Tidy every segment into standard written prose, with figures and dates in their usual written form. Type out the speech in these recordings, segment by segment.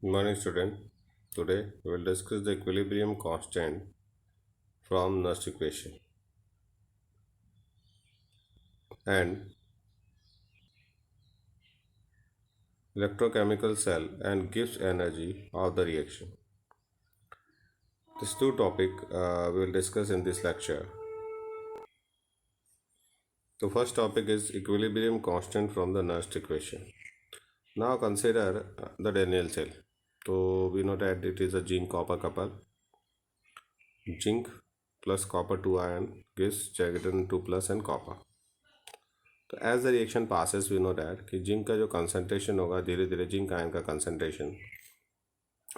Good morning, student. Today we will discuss the equilibrium constant from Nernst equation and electrochemical cell and Gibbs energy of the reaction. These two topics we will discuss in this lecture. The first topic is equilibrium constant from the Nernst equation. Now consider the Daniell cell. So we know that it is a zinc copper couple. Zinc plus copper 2 ion gives Jagadon 2 plus and copper. तो as the reaction passes we know that कि zinc का जो concentration होगा धीरे धीरे zinc ion का concentration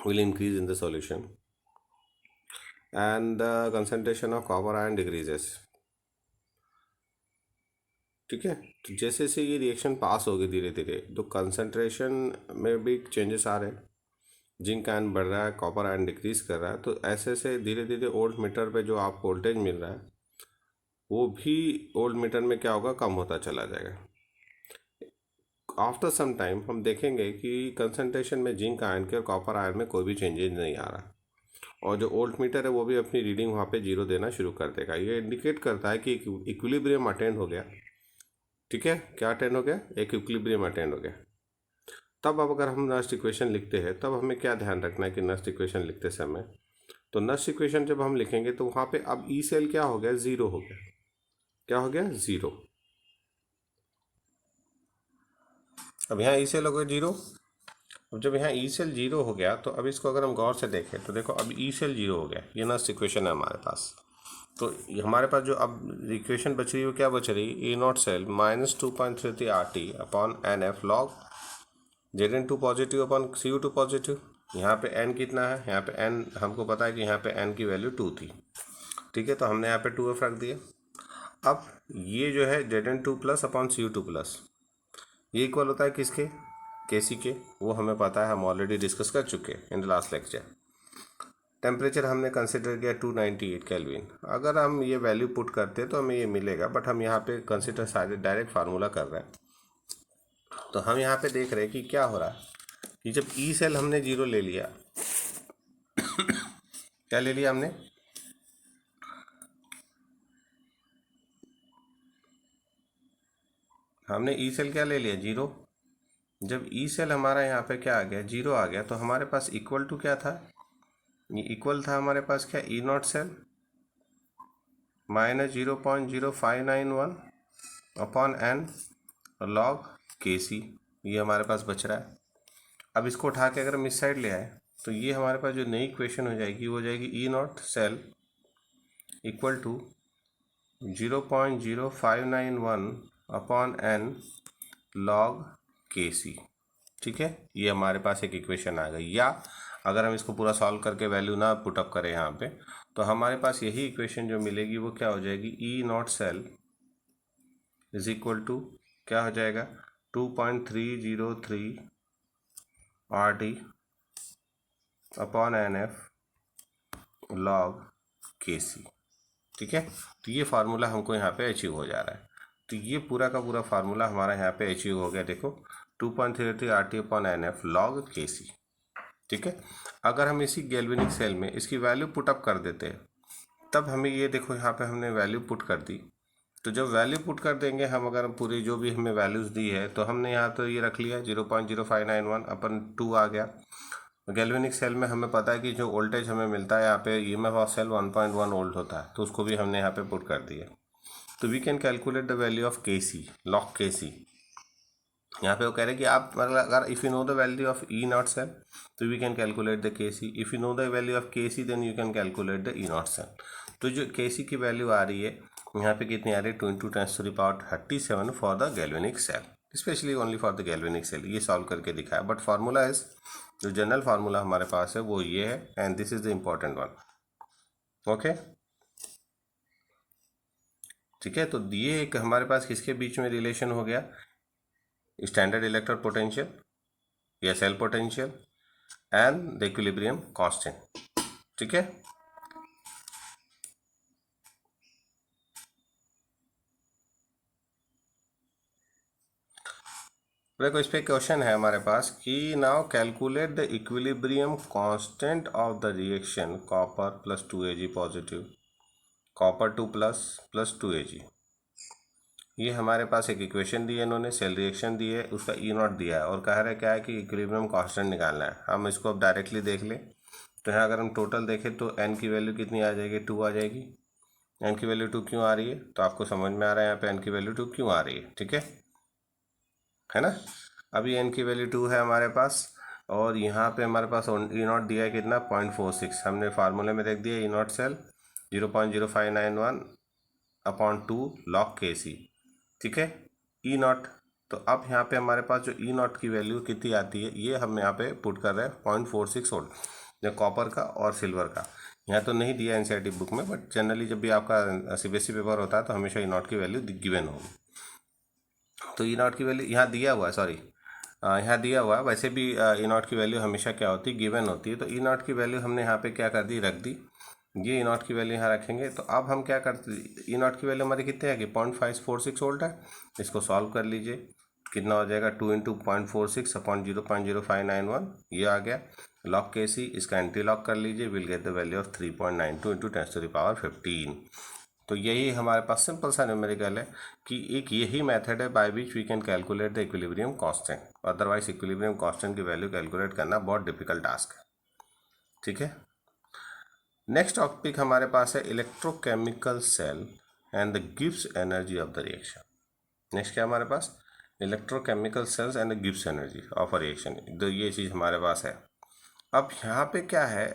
will increase in the solution and the concentration of copper ion decreases. ठीक है, तो जैसे जैसे ये रिएक्शन पास होगी धीरे धीरे तो कंसनट्रेशन में भी चेंजेस आ रहे हैं. जिंक आयन बढ़ रहा है, कॉपर आयन डिक्रीज कर रहा है, तो ऐसे ऐसे धीरे धीरे ओल्ड मीटर पे जो आपको वोल्टेज मिल रहा है वो भी ओल्ड मीटर में क्या होगा, कम होता चला जाएगा. आफ्टर सम टाइम हम देखेंगे कि कंसनट्रेशन में जिंक आयन के और कॉपर आयन में कोई भी चेंजेस नहीं आ रहा और जो ओल्ड मीटर है वो भी अपनी रीडिंग वहाँ पे जीरो देना शुरू कर देगा. ये इंडिकेट करता है कि इक्विलिब्रियम अटेंड हो गया. ठीक है, क्या अटेंड हो गया? एक इक्विलिब्रियम अटेंड हो गया. तब अब अगर हम नर्स्ट इक्वेशन लिखते हैं तब हमें क्या ध्यान रखना है कि नर्स्ट इक्वेशन लिखते समय, तो नर्स्ट इक्वेशन जब हम लिखेंगे तो वहाँ पे अब ई सेल क्या हो गया, ज़ीरो हो गया. क्या हो गया? ज़ीरो. अब यहाँ ई सेल हो गया जीरो. अब जब यहाँ ई सेल जीरो हो गया तो अब इसको अगर हम गौर से देखें तो देखो अब ई सेल जीरो हो गया. ये नर्स्ट इक्वेशन है हमारे पास. तो हमारे पास जो अब इक्वेशन बच रही है वो क्या बच रही है? E not cell -2.33 RT/NF log Zn2 positive upon Cu2 positive. यहाँ पे n कितना है? यहाँ पे n हमको पता है कि यहाँ पे n की वैल्यू 2 थी. ठीक है, तो हमने यहाँ पे 2f रख दिया. अब ये जो है Zn2 plus upon Cu2 plus ये इक्वल होता है किसके? केसी के. वो हमें पता है, हम ऑलरेडी डिस्कस कर चुके हैं in the last lecture. Temperature हमने कंसिडर किया 298 केल्विन. अगर हम ये वैल्यू पुट करते हैं तो हमें ये मिलेगा, बट हम यहाँ पे कंसिडर सारे डायरेक्ट फार्मूला कर रहे हैं. तो हम यहाँ पे देख रहे हैं कि क्या हो रहा है कि जब ई सेल हमने जीरो ले लिया क्या ले लिया हमने? हमने ई सेल क्या ले लिया? जीरो. जब ई सेल हमारा यहाँ पे क्या आ गया? जीरो आ गया. तो हमारे पास इक्वल टू क्या था? ये इक्वल था हमारे पास क्या? E not cell -0.0591 upon N log K C. ये हमारे पास बच रहा है. अब इसको उठा के अगर हम इस साइड ले आए तो ये हमारे पास जो नई इक्वेशन हो जाएगी वो हो जाएगी E not cell equal to 0.0591 upon N log K C. ठीक है, ये हमारे पास एक इक्वेशन आ गई. या अगर हम इसको पूरा सॉल्व करके वैल्यू ना पुटअप करें यहाँ पे तो हमारे पास यही इक्वेशन जो मिलेगी वो क्या हो जाएगी? E not cell is equal to क्या हो जाएगा? 2.303 RT upon NF log K C. ठीक है, तो ये फार्मूला हमको यहाँ पे अचीव हो जा रहा है. तो ये पूरा का पूरा फार्मूला हमारा यहाँ पे अचीव हो गया. देखो 2.33 RT upon NF log K C. ठीक है, अगर हम इसी गैल्वेनिक सेल में इसकी वैल्यू पुटअप कर देते हैं तब हमें ये देखो यहाँ पे हमने वैल्यू पुट कर दी. तो जब वैल्यू पुट कर देंगे हम, अगर पूरी जो भी हमें वैल्यूज़ दी है तो हमने यहाँ तो ये रख लिया 0.0591 अपन 2 आ गया. गैल्वेनिक सेल में हमें पता है कि जो वोल्टेज हमें मिलता है यहाँ पे ईएमएफ ऑफ सेल 1.1 वोल्ट होता है, तो उसको भी हमने यहाँ पे पुट कर दिया. तो we can calculate the value of K C, log K सी. यहाँ पे वो कह रहे हैं कि आप मतलब अगर if you know the value of E not cell तो we can calculate the K C. If you know the value of K C then you can calculate the E not cell. तो जो के सी की value आ रही है यहाँ पे कितनी आ रही है? 2×10⁻37 for the galvanic cell, specially only for the galvanic cell. ये सॉल्व करके दिखाया. बट फार्मूला इज, जो जनरल फार्मूला हमारे पास है वो ये है, and this is the important one. Okay, ठीक है. तो ये एक हमारे पास किसके बीच में रिलेशन हो गया? स्टैंडर्ड इलेक्ट्रोड पोटेंशियल या cell potential and the equilibrium constant. ठीक है, देखो इस पे क्वेश्चन है हमारे पास कि now calculate the equilibrium constant of the reaction copper plus 2Ag positive, copper 2 plus plus 2Ag। ये हमारे पास एक इक्वेशन दी है, इन्होंने सेल रिएक्शन दी है, उसका ई नॉट दिया है और कह रहा है क्या है कि इक्विलिब्रियम कांस्टेंट निकालना है। हम इसको अब डायरेक्टली देख लें तो यहाँ अगर हम टोटल देखें तो एन की वैल्यू कितनी आ जाएगी, 2 आ जाएगी। एन की वैल्यू 2 क्यों आ रही है, तो आपको समझ में आ रहा है यहाँ पे एन की वैल्यू 2 क्यों आ रही है, ठीक है ना। अभी एन की वैल्यू 2 है हमारे पास और यहाँ पे हमारे पास ई नॉट दिया है कितना, 0.46। हमने फार्मूले में देख दिया E not cell 0.0591 upon 2 log Kc, ठीक है, ई नॉट। तो अब यहाँ पे हमारे पास जो ई नॉट की वैल्यू कितनी आती है ये हम यहाँ पे पुट कर रहे हैं 0.46 वोल्ट, जो कॉपर का और सिल्वर का। यहाँ तो नहीं दिया एनसीईआरटी बुक में, बट जनरली जब भी आपका सीबीएसई पेपर होता है तो हमेशा ई नॉट की वैल्यू गिवन होगी। तो ई नॉट की वैल्यू यहाँ दिया हुआ है, सॉरी यहाँ दिया हुआ है, वैसे भी ई नॉट की वैल्यू हमेशा क्या होती है, गिवन होती है। तो ई नॉट की वैल्यू हमने यहाँ पे क्या कर दी, रख दी। ये ई नॉट की वैल्यू यहाँ रखेंगे तो अब हम क्या करते, ई नॉट की वैल्यू हमारी कितनी आएगी, 0.546 वोल्ट है। इसको सॉल्व कर लीजिए, कितना हो जाएगा, 2 इंटू 0.46 अपॉन 0.0591, ये आ गया लॉग Kc। इसका एंटी लॉग कर लीजिए, will get the value of 3.92 into 10⁻15। तो यही हमारे पास सिंपल सा न्यूमेरिकल है कि एक यही मेथड है by which we can calculate the equilibrium constant. Otherwise equilibrium constant की वैल्यू कैलकुलेट करना बहुत डिफिकल्ट टास्क है, ठीक है। नेक्स्ट टॉपिक हमारे पास है electrochemical cell and the Gibbs energy of the reaction. Next क्या हमारे पास, electrochemical cells and the Gibbs energy of a reaction, तो ये चीज़ हमारे पास है। अब यहाँ पे क्या है,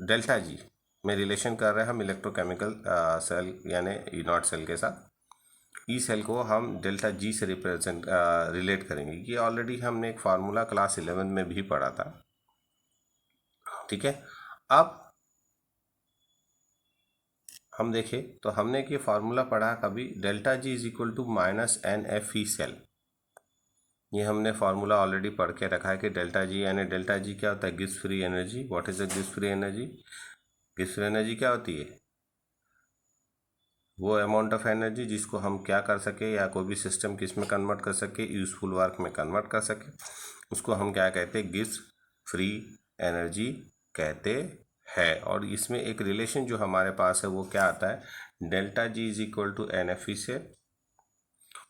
डेल्टा जी में रिलेशन कर रहे हैं हम इलेक्ट्रोकेमिकल सेल यानी ई नॉट सेल के साथ। ई सेल को हम डेल्टा जी से रिलेट करेंगे। ये ऑलरेडी हमने एक फार्मूला क्लास 11 में भी पढ़ा था, ठीक है। अब हम देखें तो हमने ये फार्मूला पढ़ा कभी, delta G is equal to minus N F E cell. ये हमने फार्मूला ऑलरेडी पढ़ के रखा है कि डेल्टा जी यानी डेल्टा जी क्या होता है, Gibbs free energy. What is the Gibbs free energy, Gibbs free energy क्या होती है, वो अमाउंट ऑफ एनर्जी जिसको हम क्या कर सके या कोई भी सिस्टम किस में कन्वर्ट कर सके, यूजफुल वर्क में कन्वर्ट कर सके, उसको हम क्या कहते हैं, गिब्स फ्री एनर्जी कहते हैं। और इसमें एक रिलेशन जो हमारे पास है वो क्या आता है, delta G is equal to N F E से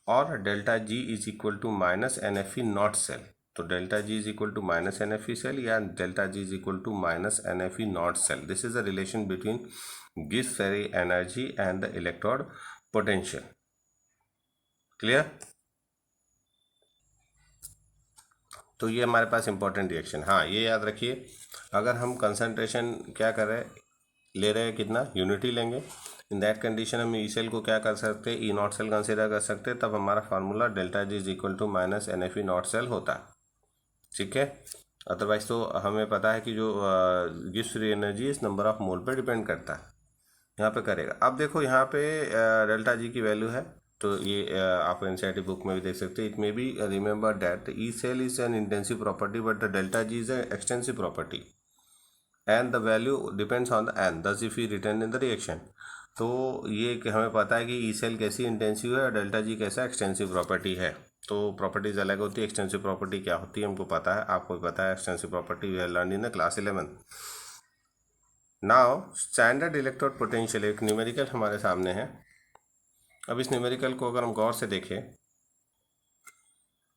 और delta G is equal to minus N F E not cell. तो delta G is equal to minus N F E cell या delta G is equal to minus N F E not cell. This is the relation between Gibbs free energy and the electrode potential. Clear. तो ये हमारे पास important reaction, हाँ ये याद रखिए, अगर हम कंसंट्रेशन क्या कर रहे हैं, ले रहे हैं कितना, यूनिटी लेंगे, इन दैट कंडीशन हम ई सेल को क्या कर सकते हैं, ई नॉट सेल कंसिडर कर सकते हैं, तब हमारा formula delta G is equal to minus N F E not cell होता है, ठीक है। अदरवाइज तो हमें पता है कि जो गिब्स फ्री एनर्जी इस नंबर ऑफ मोल पे डिपेंड करता है, यहाँ पे करेगा। अब देखो यहाँ पे डेल्टा जी की वैल्यू है, तो ये आप एनसीईआरटी बुक में भी देख सकते हैं। It may be remember that E cell is an intensive property but the delta G is an extensive property and the value depends on the N, thus if you return in the reaction. तो ये कि हमें पता है कि E cell कैसी intensive है और डेल्टा जी कैसा एक्सटेंसिव प्रॉपर्टी है। तो प्रॉपर्टीज अलग होती है। एक्सटेंसिव प्रॉपर्टी क्या होती है हमको पता है, आपको पता है extensive property we have learn in the class 11। Now standard electrode potential एक न्यूमेरिकल हमारे सामने है। अब इस न्यूमेरिकल को अगर हम गौर से देखें,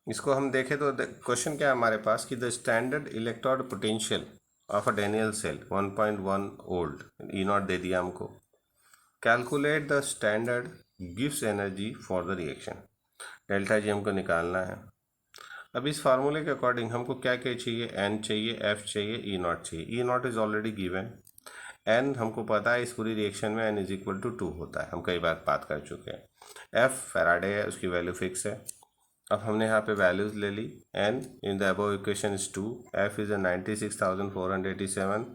इसको हम देखें तो क्वेश्चन क्या है हमारे पास कि the standard electrode potential of a Daniell cell 1.1 volt, E not दे दिया हमको। Calculate the standard Gibbs energy for the reaction, delta G हमको निकालना है। अब इस फार्मूले के अकॉर्डिंग हमको क्या क्या चाहिए, एन चाहिए, एफ चाहिए, ई नॉट चाहिए। E nought is already given, N हमको पता है इस पूरी रिएक्शन में एन इज इक्वल टू 2 होता है, हम कई बार बात कर चुके हैं। एफ फैराडे है, उसकी वैल्यू फिक्स है। अब हमने यहाँ पे वैल्यूज ले ली, N in the above equation is 2, F is 96,487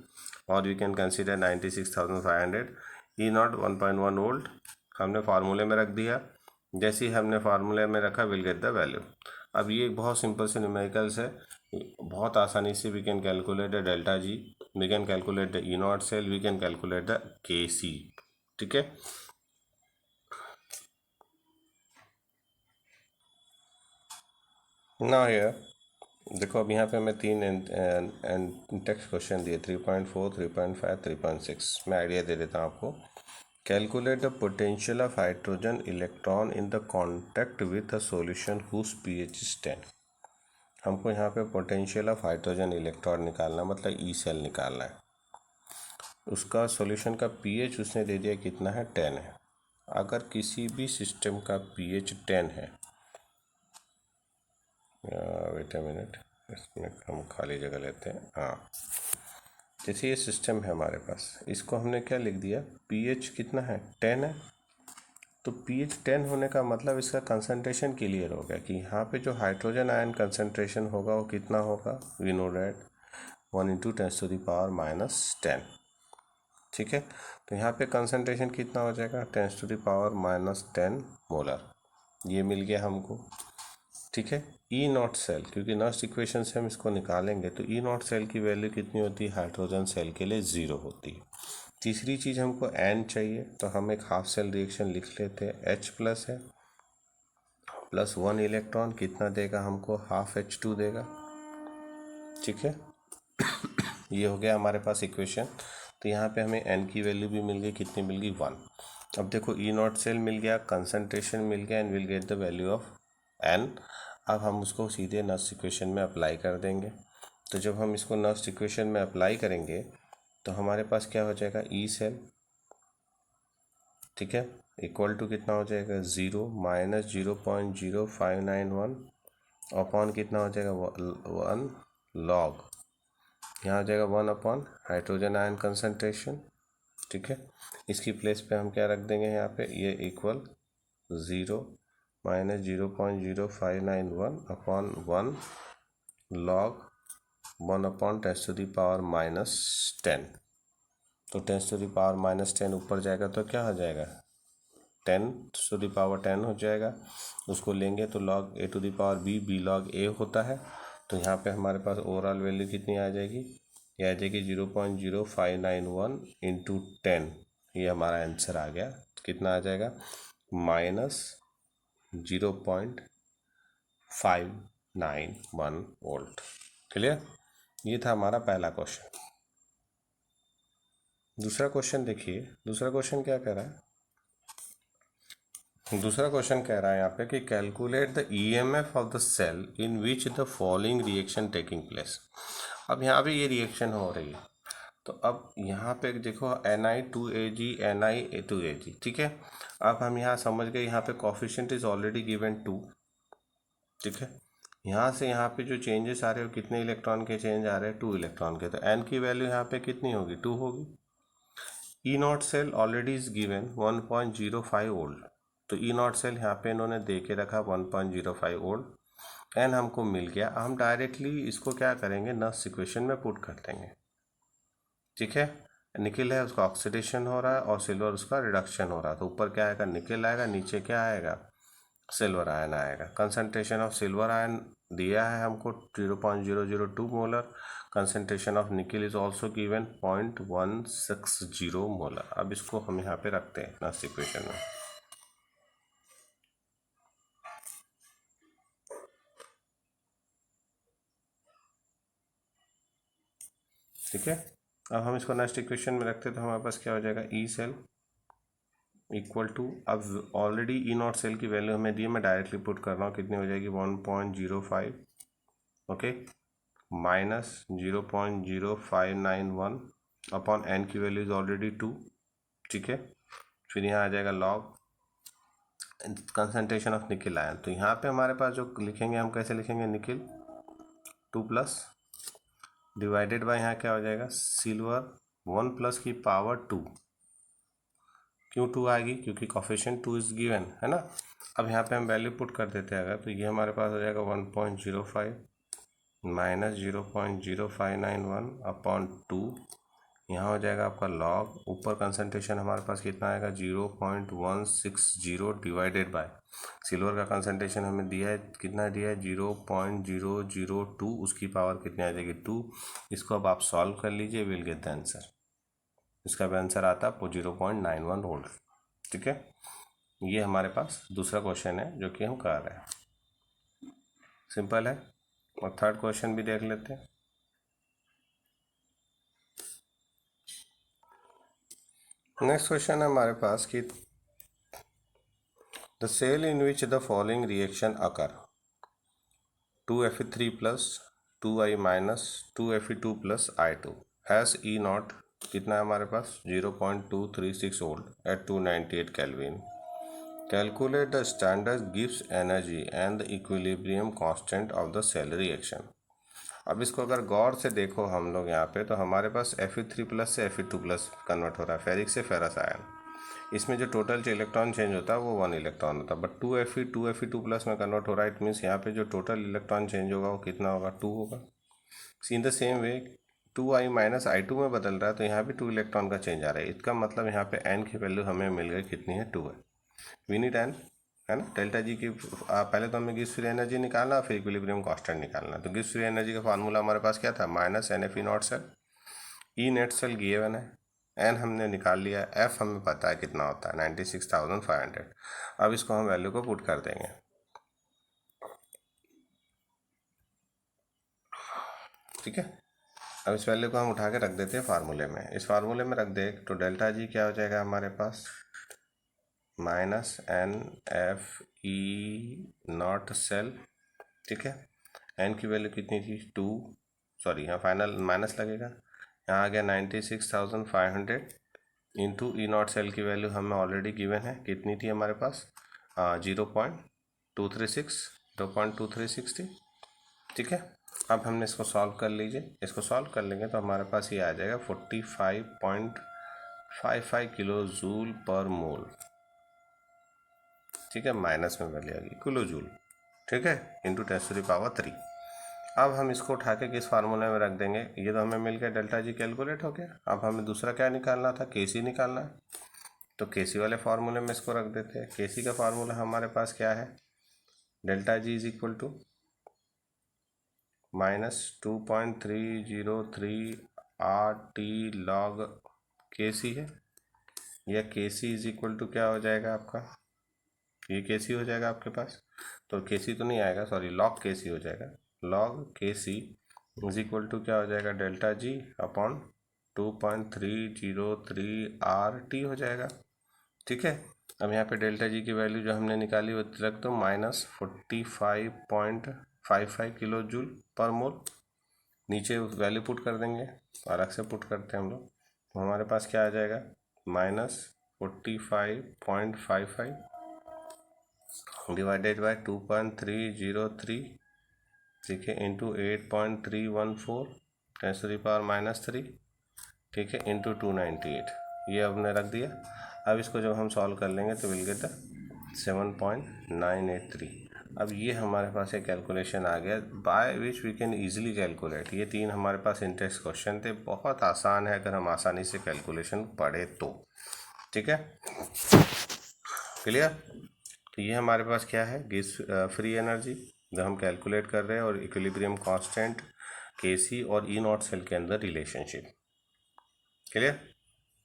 और you can consider 96,500, E nought 1.1 volt हमने फार्मूले में रख दिया। जैसे ही हमने फार्मूले में रखा विल गेट द वैल्यू। अब ये बहुत सिंपल से न्यूमेरिकल्स है, बहुत आसानी से we can calculate the delta G, we can calculate the E not cell, we can calculate the K C, ठीक है। ना यार, देखो अब यहाँ पे मैं तीन टेक्स्ट क्वेश्चन दिए 3.4, 3.5, 3.6। मैं आइडिया दे देता हूँ आपको। Calculate the potential of hydrogen electron in the contact with a solution whose pH is 10। हमको यहाँ पे पोटेंशियल ऑफ हाइड्रोजन इलेक्ट्रॉन निकालना, मतलब ई सेल निकालना है। उसका सॉल्यूशन का pH उसने दे दिया कितना है, 10 है। अगर किसी भी सिस्टम का pH 10 है, वेट अ मिनट, इसमें हम खाली जगह लेते हैं। हाँ, जैसे ये सिस्टम है हमारे पास, इसको हमने क्या लिख दिया, pH कितना है, 10 है। तो pH 10 होने का मतलब इसका कंसंट्रेशन क्लियर हो गया कि यहाँ पे जो हाइड्रोजन आयन कंसंट्रेशन होगा वो कितना होगा, वी नो दैट 1 × 10⁻⁻10। ठीक है, तो यहाँ पे कंसंट्रेशन कितना हो जाएगा, 10⁻⁻10 मोलर। ये मिल गया हमको। ठीक है, ई नॉट सेल, क्योंकि नेक्स्ट इक्वेशन से हम इसको निकालेंगे, तो ई नॉट सेल की वैल्यू कितनी होती है, हाइड्रोजन सेल के लिए 0 होती है। तीसरी चीज़ हमको एन चाहिए, तो हम एक हाफ सेल रिएक्शन लिख लेते हैं। H प्लस है, प्लस 1 इलेक्ट्रॉन कितना देगा हमको, हाफ H2 देगा। ठीक है, ये हो गया हमारे पास इक्वेशन। तो यहाँ पे हमें एन की वैल्यू भी मिल गई, कितनी मिल गई, 1। अब देखो ई नॉट सेल मिल गया, कंसंट्रेशन मिल गया, and will get the value of N. अब हम उसको सीधे नेक्स्ट इक्वेशन में अप्लाई कर देंगे। तो जब हम इसको नेक्स्ट इक्वेशन में अप्लाई करेंगे तो हमारे पास क्या हो जाएगा, ई सेल, ठीक है, इक्वल टू कितना हो जाएगा, 0 माइनस 0.0591 अपॉन कितना हो जाएगा, 1 लॉग, यहाँ हो जाएगा 1 अपॉन हाइड्रोजन आयन कंसंट्रेशन। ठीक है, इसकी प्लेस पे हम क्या रख देंगे यहाँ पे, ये equal 0 minus 0.0591 upon 1 log 1 upon 10⁻⁻10। तो 10⁻⁻10 ऊपर जाएगा तो क्या हो जाएगा, 10⁻10 हो जाएगा। उसको लेंगे तो लॉग a⁻b log a होता है। तो यहाँ पे हमारे पास ओवरऑल वैल्यू कितनी आ जाएगी, ये आ जाएगी 0.0591 इंटू 10। ये हमारा आंसर आ गया, कितना आ जाएगा, -0.591 वोल्ट। क्लियर, ये था हमारा पहला क्वेश्चन। दूसरा क्वेश्चन देखिए, दूसरा क्वेश्चन क्या कह रहा है, दूसरा क्वेश्चन कह रहा है यहाँ पे कि calculate the EMF of the cell in which the following reaction taking place. अब यहाँ पे ये रिएक्शन हो रही है, तो अब यहाँ पे देखो Na2Ag Na2Ag, ठीक है। अब हम यहाँ समझ गए, यहाँ पे कोफिशिएंट इज ऑलरेडी गिवन 2। ठीक है, यहाँ से यहाँ पे जो चेंजेस आ रहे हो, कितने इलेक्ट्रॉन के चेंज आ रहे हैं, 2 इलेक्ट्रॉन के। तो एन की वैल्यू यहाँ पे कितनी होगी, 2 होगी। E not cell already is given 1.05 volt, तो ई नॉट सेल यहाँ पे इन्होंने दे के रखा 1.05 वोल्ट। एन हमको मिल गया। हम डायरेक्टली इसको क्या करेंगे, नेक्स्ट इक्वेशन में पुट कर देंगे। ठीक है, निकल है, उसका ऑक्सीडेशन हो रहा है, और सिल्वर उसका रिडक्शन हो रहा है। तो ऊपर क्या आएगा, निकल आएगा, नीचे क्या आएगा, सिल्वर आयन आएगा। कंसंट्रेशन ऑफ सिल्वर आयन दिया है हमको 0.002 मोलर। कंसंट्रेशन ऑफ निकल इज ऑल्सो गिवन 0.160 मोलर। अब इसको हम यहाँ पे रखते हैं नेक्स्ट इक्वेशन में। ठीक है, अब हम इसको नेक्स्ट इक्वेशन में रखते हैं, तो हमारे पास क्या हो जाएगा, ई सेल इक्वल टू, अब ऑलरेडी ई नॉट सेल की वैल्यू हमें दी, मैं डायरेक्टली पुट कर रहा हूँ, कितनी हो जाएगी, 1.05, ओके, माइनस 0.0591 अपॉन एन की वैल्यू इज ऑलरेडी 2। ठीक है, फिर यहाँ आ जाएगा लॉग कंसंट्रेशन ऑफ निकल आयन। तो यहाँ पे हमारे पास जो लिखेंगे, हम कैसे लिखेंगे, निकल 2 प्लस डिवाइडेड बाय, यहाँ क्या हो जाएगा, सिल्वर 1 प्लस की पावर 2। क्यों 2 आएगी, क्योंकि कोफिशिएंट 2 इज गिवन है ना। अब यहाँ पे हम वैल्यू पुट कर देते हैं अगर, तो ये हमारे पास हो जाएगा 1.05 माइनस 0.0591 अपॉन 2। यहाँ हो जाएगा आपका लॉग, ऊपर कंसंट्रेशन हमारे पास कितना आएगा, 0.160 डिवाइडेड बाय सिल्वर का कंसंट्रेशन हमें दिया है, कितना दिया है, 0.002, उसकी पावर कितनी आ जाएगी, 2। इसको अब आप सॉल्व कर लीजिए, विल गेट द आंसर। इसका भी आंसर आता है 0.91 वोल्ट। ठीक है, ये हमारे पास दूसरा क्वेश्चन है जो कि हम कर रहे हैं। सिंपल है। और थर्ड क्वेश्चन भी देख लेते हैं। नेक्स्ट क्वेश्चन है हमारे पास कि the cell in which the following reaction occur 2Fe3 plus 2I minus 2Fe2 plus I2 has E not कितना है हमारे पास 0.236 volt at 298 kelvin. Calculate the standard गिव्स energy and the equilibrium constant of the cell reaction. अब इसको अगर गौर से देखो हम लोग यहाँ पे, तो हमारे पास Fe3 प्लस से Fe2 प्लस कन्वर्ट हो रहा है, फेरिक से फेरस आयन। इसमें जो टोटल जो इलेक्ट्रॉन चेंज होता है वो 1 इलेक्ट्रॉन होता है, बट 2Fe2 प्लस में कन्वर्ट हो रहा है। इट मीन्स यहाँ पे जो टोटल इलेक्ट्रॉन चेंज होगा वो कितना होगा 2 होगा। In the same way 2I minus I2 में बदल रहा है, तो यहाँ भी 2 इलेक्ट्रॉन का चेंज आ रहा है। इसका मतलब यहाँ पे n की वैल्यू हमें मिल गई कितनी है 2 है। वी नीड n है ना। डेल्टा जी की पहले तो हमें गिब्स फ्री एनर्जी निकालना, फिर इक्विलिब्रियम कांस्टेंट निकालना। तो गिब्स फ्री एनर्जी का फार्मूला हमारे पास क्या था minus NFE not cell. E not cell given है, एन हमने निकाल लिया, एफ हमें पता है कितना होता है 96,500। अब इसको हम वैल्यू को पुट कर देंगे। ठीक है, अब इस वैल्यू को हम उठा के रख देते हैं फार्मूले में। इस फार्मूले में रख दे तो डेल्टा जी क्या हो जाएगा हमारे पास माइनस NFE नॉट सेल। ठीक है, एन की वैल्यू कितनी थी 2, सॉरी यहाँ फाइनल माइनस लगेगा, यहाँ आ गया 96,500 इंटू ई नॉट सेल की वैल्यू हमें ऑलरेडी गिवन है, कितनी थी हमारे पास 0.236 थी। ठीक है, अब हमने इसको सॉल्व कर लीजिए। इसको सॉल्व कर लेंगे तो हमारे पास ये आ जाएगा 45.55 किलो जूल पर मोल। ठीक है, माइनस में वैल्यू आ गई किलो जूल। ठीक है, इंटू 10⁻3। अब हम इसको उठा के किस फार्मूले में रख देंगे। ये तो हमें मिल गया डेल्टा जी कैलकुलेट हो गया। अब हमें दूसरा क्या निकालना था, केसी निकालना है। तो केसी वाले फार्मूले में इसको रख देते हैं। केसी का फार्मूला हमारे पास क्या है, delta G is equal to -2.303 RT log KC है। यह केसी इज इक्वल टू क्या हो जाएगा आपका, ये केसी हो जाएगा आपके पास, तो केसी तो नहीं आएगा, सॉरी लॉग केसी हो जाएगा। Log KC is equal to क्या हो जाएगा डेल्टा जी अपॉन 2.303 RT हो जाएगा। ठीक है, अब यहाँ पे डेल्टा जी की वैल्यू जो हमने निकाली वो रख दो -45.55 किलो जूल पर मोल। नीचे वैल्यू पुट कर देंगे, अलग से पुट करते हैं हम लोग, तो हमारे पास क्या आ जाएगा -45.55 डिवाइडेड बाय 2.303, ठीक है, इंटू 8.314 10⁻⁻3, ठीक है, इंटू 298। ये हमने रख दिया। अब इसको जब हम सॉल्व कर लेंगे तो विल गेट 7.983। अब ये हमारे पास एक कैलकुलेशन आ गया by which we can easily calculate. ये 3 हमारे पास इंटरेस्ट क्वेश्चन थे, बहुत आसान है अगर हम आसानी से कैलकुलेशन पढ़े तो। ठीक है, क्लियर। तो ये हमारे पास क्या है, गिब्स फ्री एनर्जी जो हम कैलकुलेट कर रहे हैं, और इक्विलिब्रियम कांस्टेंट केसी और ई नॉट सेल के अंदर रिलेशनशिप। Clear,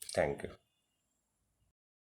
thank you.